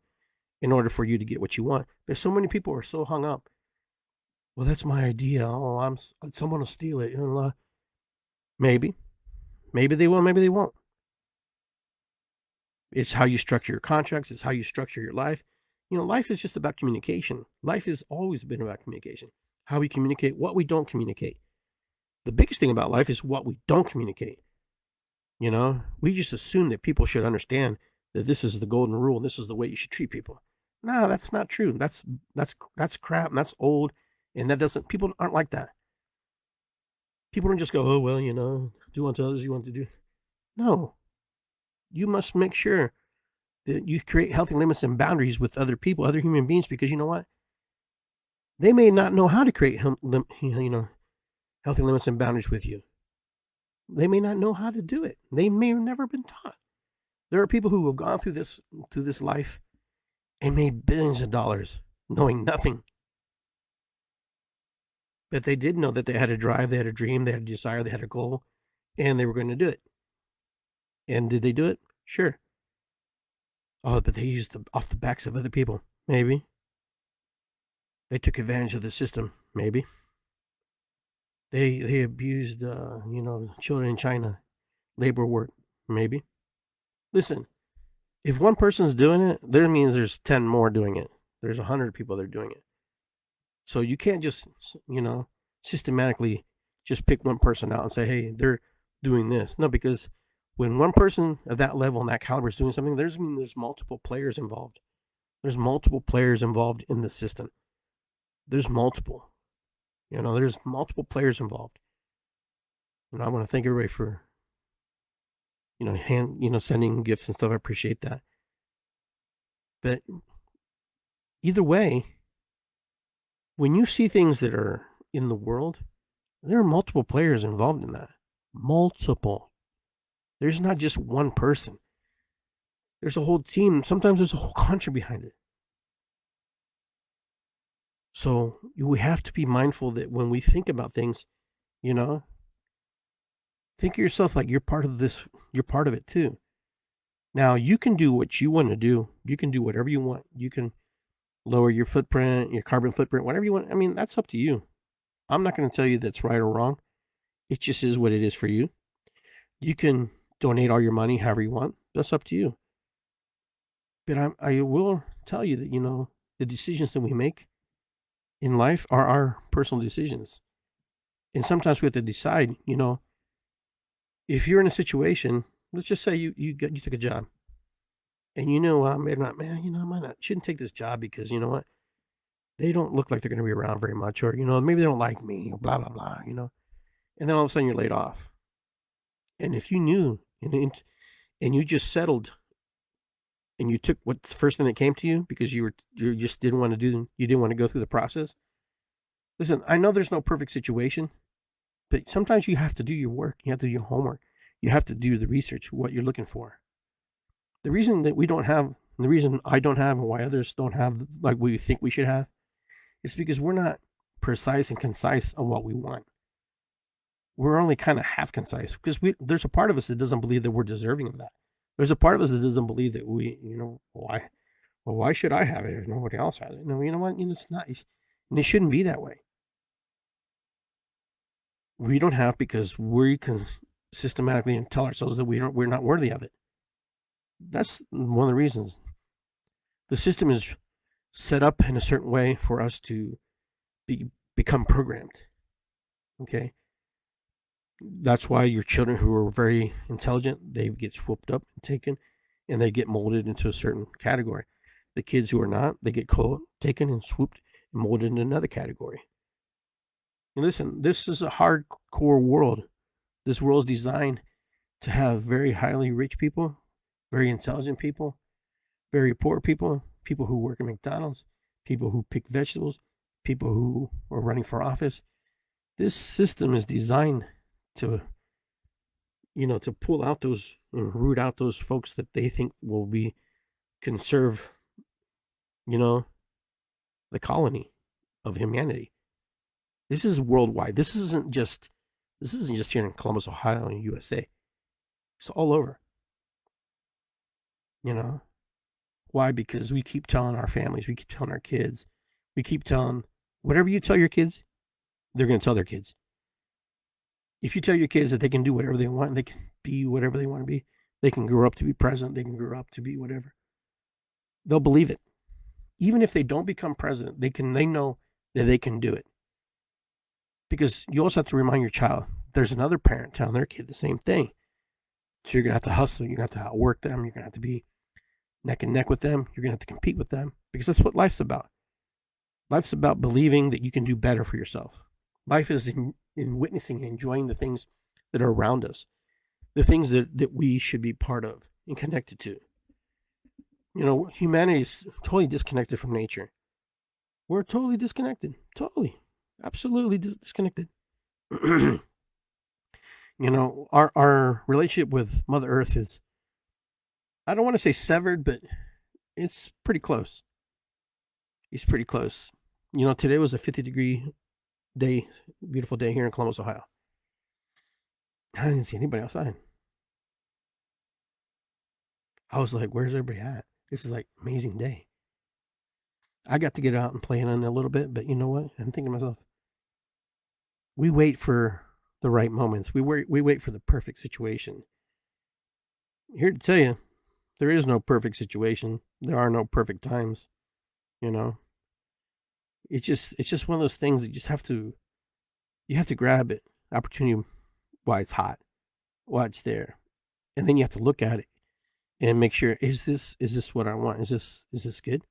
in order for you to get what you want. But so many people are so hung up. Well, that's my idea. Oh, someone will steal it. Maybe they will. Maybe they won't. It's how you structure your contracts. It's how you structure your life. Life is just about communication. Life has always been about communication. How we communicate, what we don't communicate. The biggest thing about life is what we don't communicate. We just assume that people should understand that this is the golden rule and this is the way you should treat people. No, that's not true. That's crap and that's old. And people aren't like that. People don't just go, oh, well, do unto others you want to do. No. You must make sure that you create healthy limits and boundaries with other people, other human beings, because you know what? They may not know how to create healthy limits and boundaries with you. They may not know how to do it. They may have never been taught. There are people who have gone through this life and made billions of dollars knowing nothing. But they did know that they had a drive, they had a dream, they had a desire, they had a goal, and they were going to do it. And did they do it? Sure. Oh, but they used off the backs of other people. Maybe. They took advantage of the system. Maybe. They abused, children in China, labor work. Maybe. Listen, if one person's doing it, that means there's 10 more doing it. There's 100 people that are doing it. So you can't just, systematically just pick one person out and say, hey, they're doing this. No, because when one person of that level and that caliber is doing something, there's multiple players involved. There's multiple players involved in the system. There's multiple. There's multiple players involved. And I want to thank everybody for, sending gifts and stuff. I appreciate that. But either way, when you see things that are in the world, there are multiple players involved in that. Multiple. There's not just one person. There's a whole team. Sometimes there's a whole country behind it. So we have to be mindful that when we think about things, think of yourself like you're part of this. You're part of it too. Now you can do what you want to do. You can do whatever you want. You can lower your footprint, your carbon footprint, whatever you want. I mean, that's up to you. I'm not going to tell you that's right or wrong. It just is what it is for you. You can donate all your money however you want. That's up to you. But I will tell you that, the decisions that we make in life are our personal decisions. And sometimes we have to decide, if you're in a situation, let's just say you took a job. And I shouldn't take this job because you know what? They don't look like they're going to be around very much, or maybe they don't like me, or blah blah blah, And then all of a sudden you're laid off. And if you knew and you just settled, and you took what the first thing that came to you because you just didn't want to go through the process. Listen, I know there's no perfect situation, but sometimes you have to do your work. You have to do your homework. You have to do the research, what you're looking for. The reason that we don't have, the reason I don't have, and why others don't have like we think we should have, is because we're not precise and concise on what we want. We're only kind of half concise because there's a part of us that doesn't believe that we're deserving of that. There's a part of us that doesn't believe that why? Well, why should I have it if nobody else has it? No, you know what? It's not, and it shouldn't be that way. We don't have because we can systematically tell ourselves that we're not worthy of it. That's one of the reasons. The system is set up in a certain way for us to become programmed. Okay? That's why your children who are very intelligent, they get swooped up and taken, and they get molded into a certain category. The kids who are not, they get taken and swooped and molded into another category. And listen, this is a hardcore world. This world is designed to have very highly rich people, very intelligent people, very poor people, people who work at McDonald's, people who pick vegetables, people who are running for office. This system is designed to pull out those and root out those folks that they think will conserve, the colony of humanity. This is worldwide. This isn't just here in Columbus, Ohio, and USA. It's all over. Why? Because we keep telling our families, we keep telling our kids, we keep telling whatever you tell your kids, they're going to tell their kids. If you tell your kids that they can do whatever they want, they can be whatever they want to be, They can grow up to be president. They can grow up to be whatever. They'll believe it. Even if they don't become president, they know that they can do it. Because you also have to remind your child, there's another parent telling their kid the same thing. So you're going to have to hustle. You're going to have to outwork them. You're going to have to be neck and neck with them. You're going to have to compete with them, because that's what life's about. Life's about believing that you can do better for yourself. Life is in witnessing and enjoying the things that are around us, the things that we should be part of and connected to. Humanity is totally disconnected from nature. We're totally disconnected. Totally. Absolutely disconnected. Our relationship with Mother Earth is, I don't want to say severed, but it's pretty close. It's pretty close. Today was a 50-degree day, beautiful day here in Columbus, Ohio. I didn't see anybody outside. I was like, where's everybody at? This is like amazing day. I got to get out and play in it a little bit, but you know what? I'm thinking to myself, we wait for the right moments. We wait for the perfect situation. Here to tell you, there is no perfect situation. There are no perfect times. It's just one of those things that you have to grab it, opportunity while it's hot, while it's there. And then you have to look at it and make sure, is this what I want? Is this good?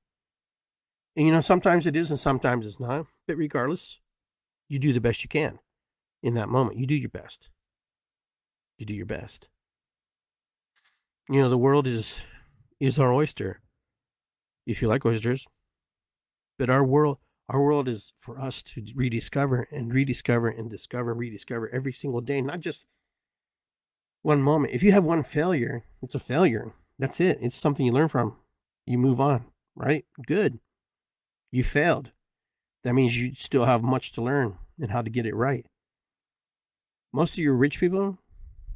And sometimes it is and sometimes it's not. But regardless, you do the best you can in that moment. You do your best. You do your best. The world is our oyster, if you like oysters. But our world is for us to rediscover and rediscover and discover and rediscover every single day, not just one moment. If you have one failure, it's a failure. That's it. It's something you learn from. You move on, right? Good. You failed. That means you still have much to learn and how to get it right. Most of your rich people,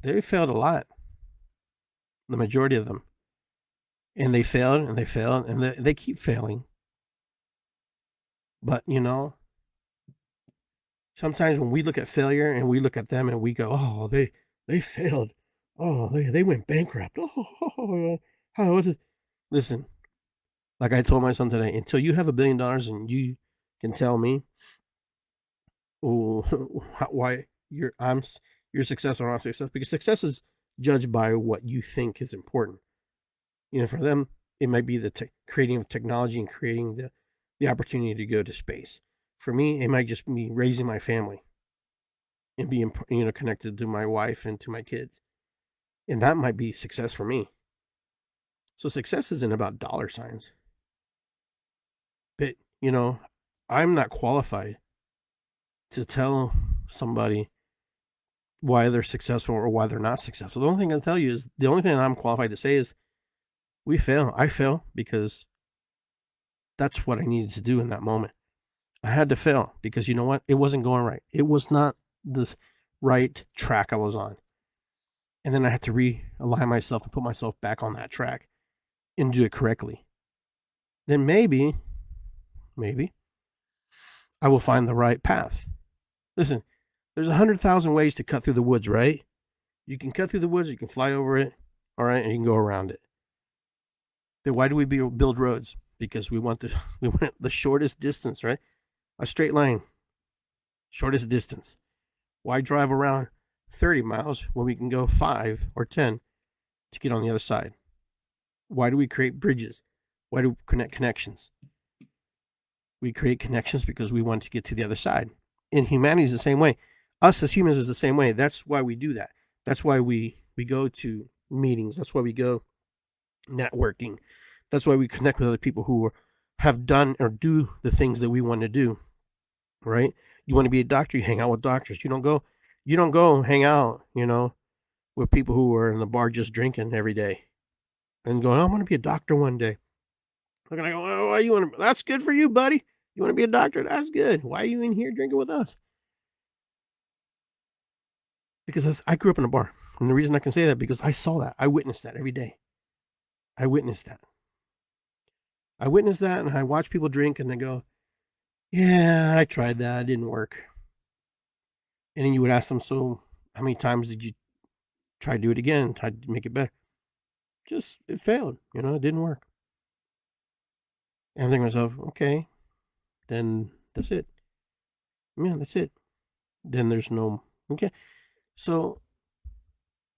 they failed a lot. The majority of them. And they failed and they failed and they keep failing. But, sometimes when we look at failure and we look at them and we go, oh, they failed. Oh, they went bankrupt. Listen, like I told my son today, until you have $1 billion and you can tell me why you're successful or not successful, because success is judged by what you think is important. For them, it might be the creating of technology and creating the opportunity to go to space. For me, it might just be raising my family and being connected to my wife and to my kids, and that might be success for me. So success isn't about dollar signs. But I'm not qualified to tell somebody why they're successful or why they're not successful. The only thing I tell you is, the only thing I'm qualified to say is, we fail. I fail because that's what I needed to do in that moment. I had to fail because you know what? It wasn't going right. It was not the right track I was on. And then I had to realign myself and put myself back on that track and do it correctly. Then maybe I will find the right path. Listen, there's 100,000 ways to cut through the woods, right? You can cut through the woods, you can fly over it, all right, and you can go around it. But why do we build roads? Because we want the shortest distance, right? A straight line, shortest distance. Why drive around 30 miles when we can go 5 or 10 to get on the other side? Why do we create bridges? Why do we connect connections? We create connections because we want to get to the other side. And humanity is the same way. Us as humans is the same way. That's why we do that. That's why we go to meetings. That's why we go networking. That's why we connect with other people who have done or do the things that we want to do. Right? You want to be a doctor, you hang out with doctors. You don't go hang out, with people who are in the bar just drinking every day and going, I want to be a doctor one day. Look, I go, oh, why you want to? That's good for you, buddy. You want to be a doctor? That's good. Why are you in here drinking with us? Because I grew up in a bar. And the reason I can say that, because I saw that. I witnessed that every day. I witnessed that. And I watch people drink and they go, yeah, I tried that. It didn't work. And then you would ask them, so how many times did you try to do it again? Try to make it better? just it failed. You know, it didn't work. And I'm thinking to myself, okay, then that's it. Yeah, that's it. Then there's no okay. So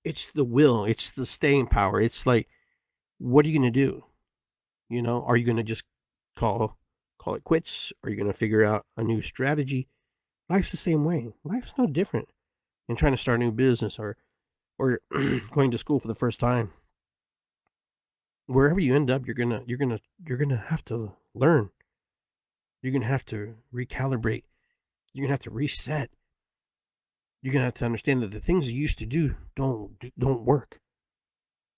it's the will, it's the staying power. It's like, what are you gonna do? You know, are you gonna just call it quits? Are you gonna figure out a new strategy? Life's the same way. Life's no different. And trying to start a new business or going to school for the first time. Wherever you end up, you're gonna have to learn. You're gonna have to recalibrate. You're gonna have to reset. You're gonna have to understand that the things you used to do don't work,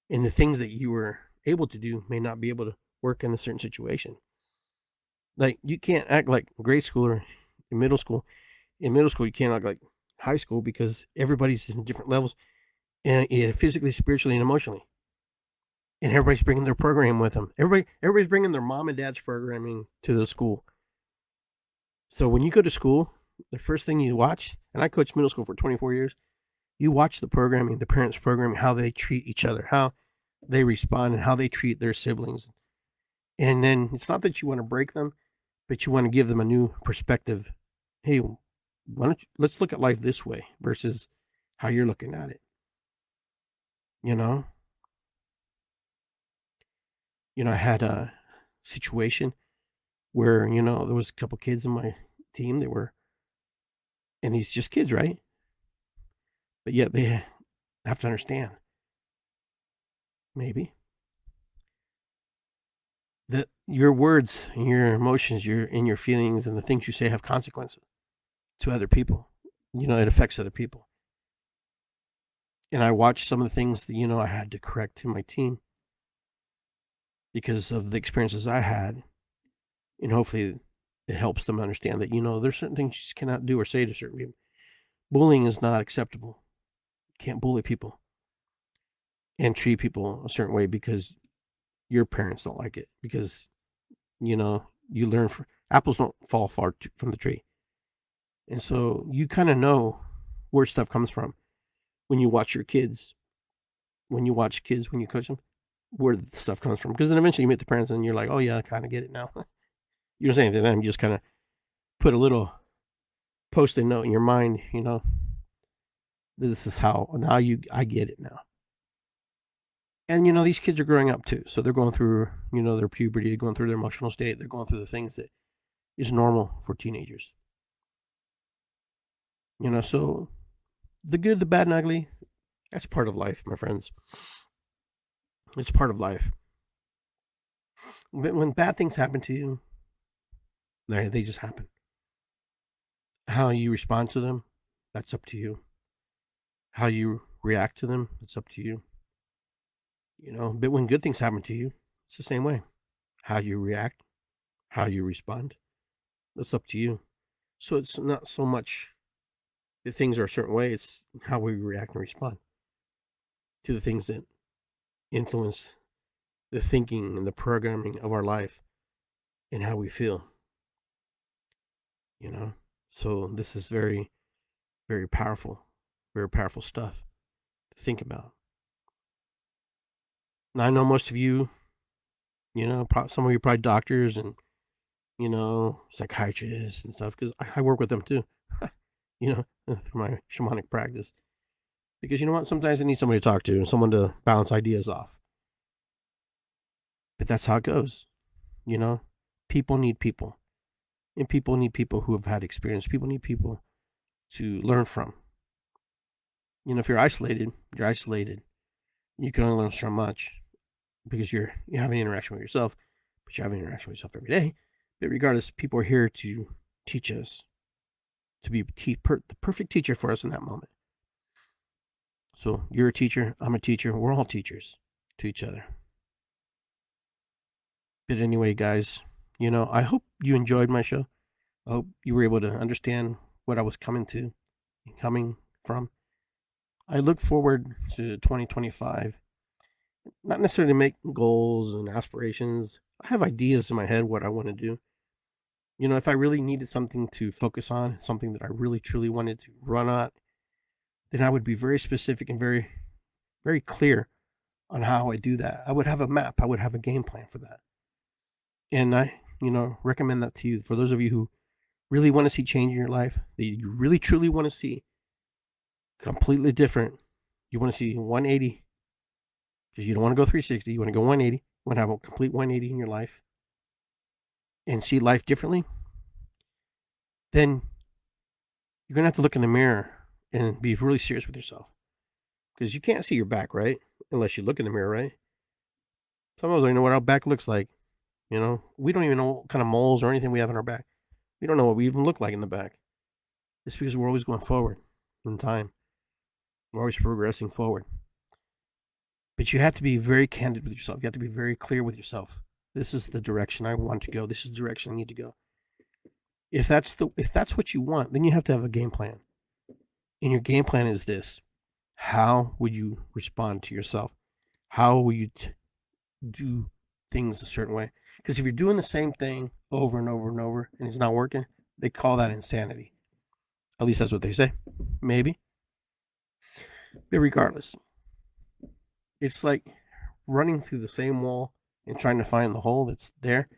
and the things that you were able to do may not be able to work in a certain situation. Like you can't act like grade school or in middle school. In middle school, you can't act like high school because everybody's in different levels, and physically, spiritually, and emotionally. And everybody's bringing their program with them. Everybody's bringing their mom and dad's programming to the school. So when you go to school, the first thing you watch, and I coached middle school for 24 years, you watch the programming, the parents' programming, how they treat each other, how they respond, and how they treat their siblings. And then it's not that you want to break them, but you want to give them a new perspective. Hey, let's look at life this way versus how you're looking at it. You know, I had a situation where there was a couple kids in my team that were, and these just kids, right? But yet they have to understand maybe that your words and your emotions, your feelings and the things you say have consequences to other people. It affects other people. And I watched some of the things that I had to correct in my team because of the experiences I had, and hopefully it helps them understand that there's certain things you just cannot do or say to certain people. Bullying is not acceptable. You can't bully people and treat people a certain way because your parents don't like it, because you learn apples don't fall far from the tree. And so you kind of know where stuff comes from when you watch your kids, when you watch kids, when you coach them, where the stuff comes from. Because then eventually you meet the parents and you're like, oh yeah, I kind of get it now. You don't say anything to them, you just kind of put a little post-it note in your mind, this is how now I get it now. And these kids are growing up too, so they're going through their puberty, they're going through their emotional state, they're going through the things that is normal for teenagers. So the good, the bad, and ugly, that's part of life, my friends. It's part of life. But when bad things happen to you, they just happen. How you respond to them, that's up to you. How you react to them, it's up to you. But when good things happen to you, it's the same way. How you react, how you respond, that's up to you. So it's not so much that things are a certain way, it's how we react and respond to the things that influence the thinking and the programming of our life and how we feel. So this is very, very powerful stuff to think about. Now I know most of you, some of you are probably doctors and psychiatrists and stuff, because I work with them too. Through my shamanic practice. Because you know what? Sometimes I need somebody to talk to and someone to bounce ideas off. But that's how it goes. People need people. And people need people who have had experience. People need people to learn from. If you're isolated, you're isolated. You can only learn so much because you have an interaction with yourself, but you have an interaction with yourself every day. But regardless, people are here to teach us, to be the perfect teacher for us in that moment. So you're a teacher, I'm a teacher, we're all teachers to each other. But anyway, guys, I hope you enjoyed my show. I hope you were able to understand what I was coming from. I look forward to 2025. Not necessarily make goals and aspirations. I have ideas in my head what I want to do. If I really needed something to focus on, something that I really truly wanted to run at, then I would be very specific and very, very clear on how I do that. I would have a map. I would have a game plan for that. And I, recommend that to you. For those of you who really want to see change in your life, that you really truly want to see completely different. You want to see 180 because you don't want to go 360. You want to go 180. You want to have a complete 180 in your life and see life differently. Then you're going to have to look in the mirror and be really serious with yourself because you can't see your back, right? Unless you look in the mirror, right? Some of us don't even know what our back looks like. We don't even know what kind of moles or anything we have in our back. We don't know what we even look like in the back. It's because we're always going forward in time. We're always progressing forward. But you have to be very candid with yourself. You have to be very clear with yourself. This is the direction I want to go. This is the direction I need to go. If that's what you want, then you have to have a game plan. And your game plan is this: how would you respond to yourself? How will you do things a certain way? Because if you're doing the same thing over and over and over and it's not working, they call that insanity. At least that's what they say. Maybe. But regardless, it's like running through the same wall and trying to find the hole that's there.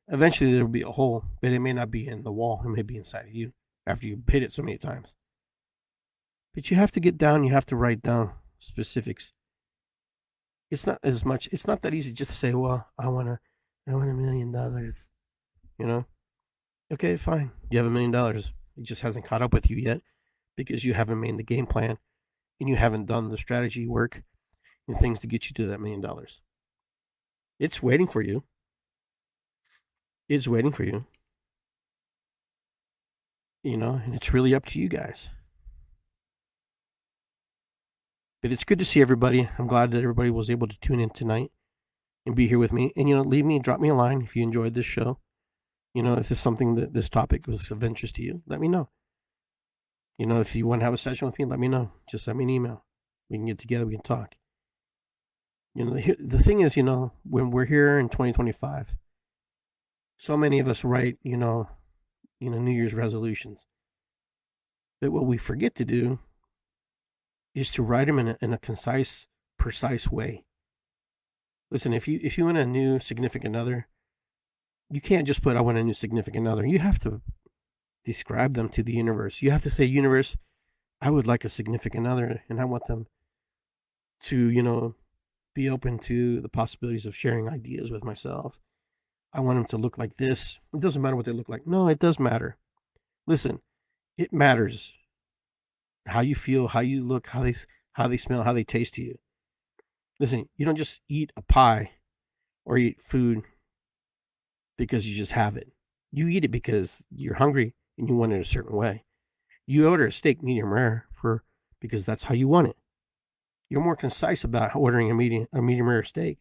Eventually there will be a hole, but it may not be in the wall. It may be inside of you after you hit it so many times. But you have to get down. You have to write down specifics. It's not that easy just to say, well, I want $1 million. Okay, fine. You have $1 million. It just hasn't caught up with you yet because you haven't made the game plan and you haven't done the strategy work and things to get you to that $1 million. It's waiting for you. It's waiting for you. And it's really up to you guys. But it's good to see everybody. I'm glad that everybody was able to tune in tonight and be here with me. And drop me a line if you enjoyed this show. If it's something that this topic was of interest to you, let me know. If you want to have a session with me, let me know. Just send me an email. We can get together. We can talk. The thing is, when we're here in 2025, so many of us write, New Year's resolutions. But what we forget to do is to write them in a concise, precise way. Listen, if you want a new significant other, you can't just put, I want a new significant other. You have to describe them to the universe. You have to say, universe, I would like a significant other, and I want them to, be open to the possibilities of sharing ideas with myself. I want them to look like this. It doesn't matter what they look like. No, it does matter. Listen, it matters how you feel, how you look, how they smell, how they taste to you. Listen, you don't just eat a pie or eat food because you just have it. You eat it because you're hungry and you want it a certain way. You order a steak medium rare because that's how you want it. You're more concise about ordering a medium rare steak.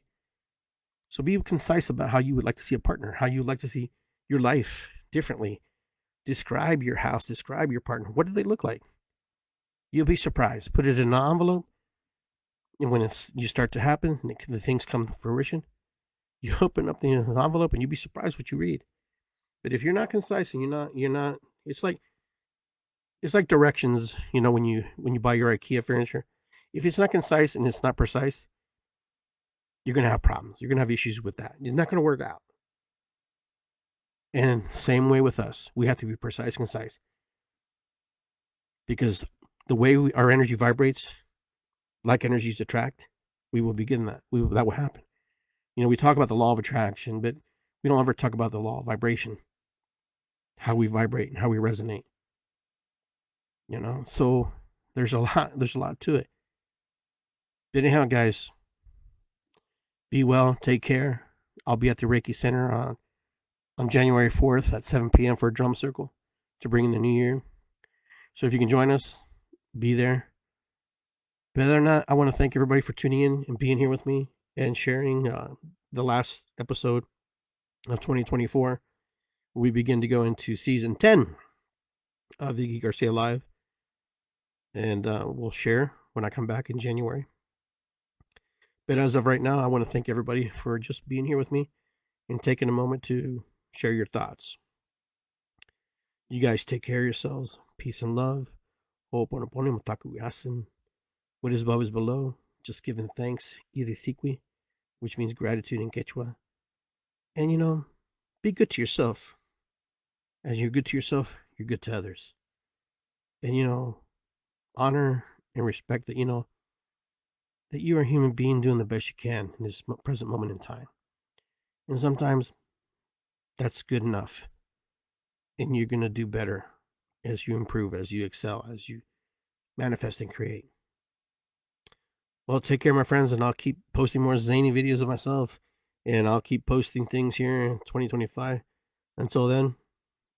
So be concise about how you would like to see a partner, how you would like to see your life differently. Describe your house, describe your partner. What do they look like? You'll be surprised. Put it in an envelope, and when you start to happen, and the things come to fruition, you open up the envelope, and you'll be surprised what you read. But if you're not concise and you're not, it's like directions. When you buy your IKEA furniture, if it's not concise and it's not precise, you're gonna have problems. You're gonna have issues with that. It's not gonna work out. And same way with us, we have to be precise, concise, because the way our energy vibrates, like energies attract, we will begin that. That will happen. We talk about the law of attraction, but we don't ever talk about the law of vibration, how we vibrate and how we resonate. So there's a lot to it. But anyhow, guys, be well, take care. I'll be at the Reiki Center on January 4th at 7 p.m. for a drum circle to bring in the new year. So if you can join us, be there. But other than that, I want to thank everybody for tuning in and being here with me and sharing the last episode of 2024. We begin to go into season 10 of the Iggy Garcia Live. And we'll share when I come back in January. But as of right now, I want to thank everybody for just being here with me and taking a moment to share your thoughts. You guys take care of yourselves. Peace and love. Ho'oponopono mataku yasin. What is above is below. just giving thanks, irisikwi, which means gratitude in Quechua. And be good to yourself. As you're good to yourself, you're good to others. And honor and respect that you are a human being doing the best you can in this present moment in time. And sometimes that's good enough. And you're going to do better as you improve, as you excel, as you manifest and create. Well, take care, my friends, and I'll keep posting more zany videos of myself. And I'll keep posting things here in 2025. Until then,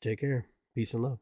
take care. Peace and love.